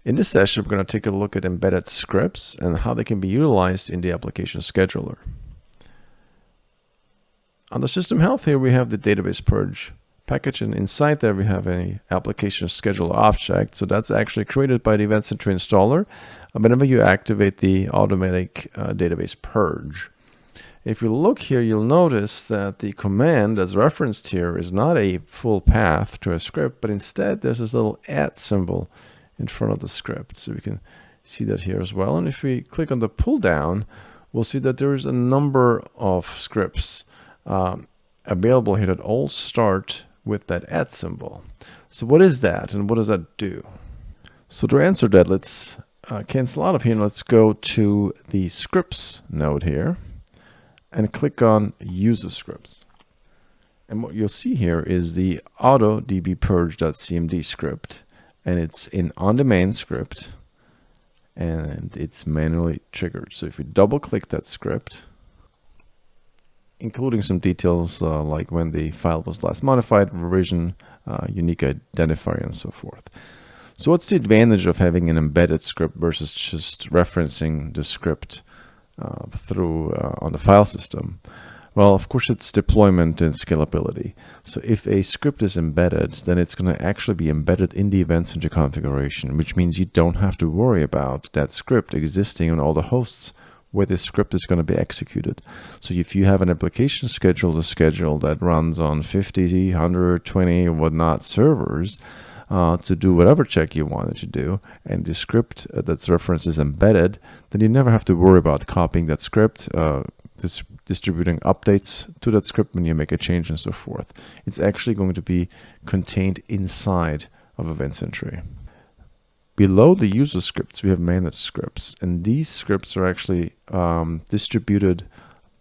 In this session, we're going to take a look at embedded scripts and how they can be utilized in the application scheduler. On the system health here, we have the database purge package, and inside there we have an application scheduler object. So that's actually created by the EventSentry installer whenever you activate the automatic database purge. If you look here, you'll notice that the command that's referenced here is not a full path to a script, but instead there's this little @ symbol in front of the script. So we can see that here as well. And if we click on the pull down, we'll see that there is a number of scripts available here that all start with that @ symbol. So what is that and what does that do? So to answer that, let's cancel out of here and let's go to the scripts node here and click on user scripts. And what you'll see here is the autodbpurge.cmd script. And it's an on-demand script, and it's manually triggered. So if you double-click that script, including some details like when the file was last modified, revision, unique identifier, and so forth. So what's the advantage of having an embedded script versus just referencing the script through on the file system? Well, of course, it's deployment and scalability. So if a script is embedded, then it's going to actually be embedded in the EventSentry configuration, which means you don't have to worry about that script existing on all the hosts where this script is going to be executed. So if you have an application schedule that runs on 50, 120, or whatnot servers to do whatever check you wanted to do, and the script that's referenced is embedded, then you never have to worry about copying that script, distributing updates to that script when you make a change and so forth. It's actually going to be contained inside of EventSentry. Below the user scripts, we have managed scripts, and these scripts are actually distributed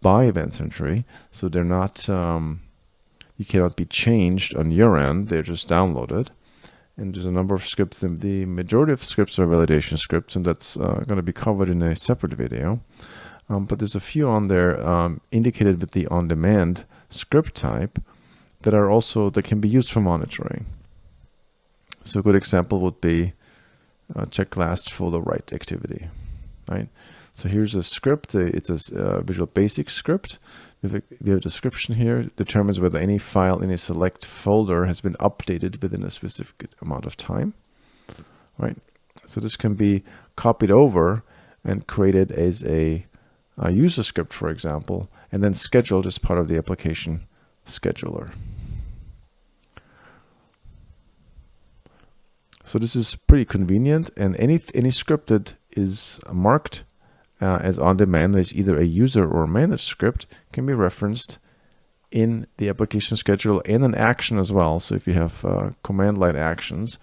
by EventSentry, so they're not, you cannot be changed on your end, they're just downloaded. And there's a number of scripts, and the majority of scripts are validation scripts, and that's going to be covered in a separate video. But there's a few on there indicated with the on-demand script type that can be used for monitoring. So a good example would be check last folder write activity, right? So here's a script. It's a Visual Basic script. We have a description here, determines whether any file in a select folder has been updated within a specific amount of time, right? So this can be copied over and created as a user script, for example, and then scheduled as part of the application scheduler. So this is pretty convenient, and any script that is marked as on-demand, as either a user or a managed script, can be referenced in the application scheduler and an action as well. So if you have command line actions,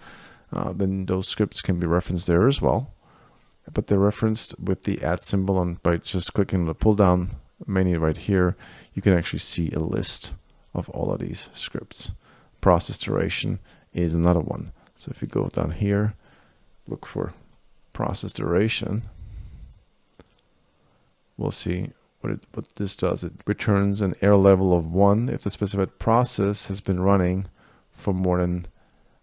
then those scripts can be referenced there as well. But they're referenced with the @ symbol, and by just clicking on the pull down menu right here, you can actually see a list of all of these scripts. Process duration is another one. So if you go down here, look for process duration, we'll see what this does. It returns an error level of 1 if the specified process has been running for more than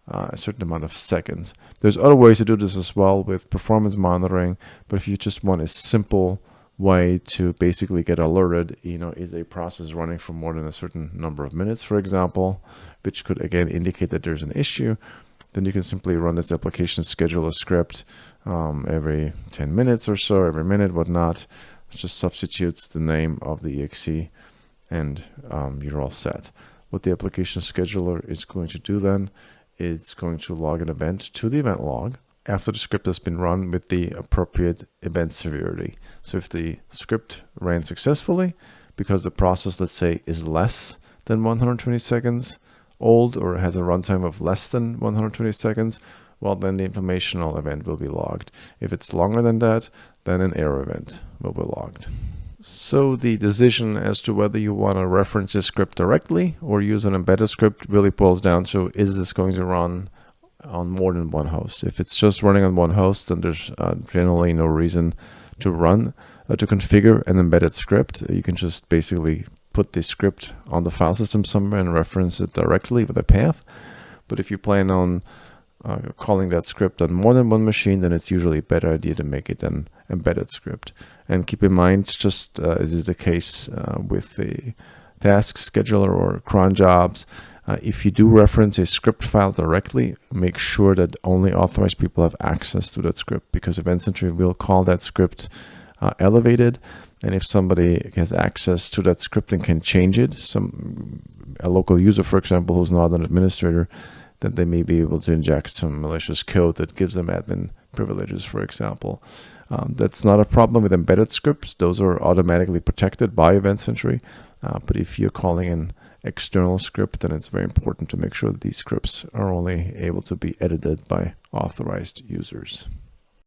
a certain amount of seconds. There's other ways to do this as well with performance monitoring, but if you just want a simple way to basically get alerted, is a process running for more than a certain number of minutes, for example, which could again indicate that there's an issue, then you can simply run this application scheduler script every 10 minutes or so, every minute, whatnot. It just substitutes the name of the exe, and you're all set. What the application scheduler is going to do then, it's going to log an event to the event log after the script has been run with the appropriate event severity. So if the script ran successfully, because the process, let's say, is less than 120 seconds old or has a runtime of less than 120 seconds, well, then the informational event will be logged. If it's longer than that, then an error event will be logged. So the decision as to whether you want to reference this script directly or use an embedded script really boils down to, is this going to run on more than one host? If it's just running on one host, then there's generally no reason to configure an embedded script. You can just basically put the script on the file system somewhere and reference it directly with a path. But if you plan on calling that script on more than one machine, then it's usually a better idea to make it an embedded script. And keep in mind, just as is the case with the task scheduler or cron jobs, if you do reference a script file directly, make sure that only authorized people have access to that script, because EventSentry will call that script elevated. And if somebody has access to that script and can change it, a local user, for example, who's not an administrator, then they may be able to inject some malicious code that gives them admin privileges, for example. That's not a problem with embedded scripts. Those are automatically protected by EventSentry. But if you're calling an external script, then it's very important to make sure that these scripts are only able to be edited by authorized users.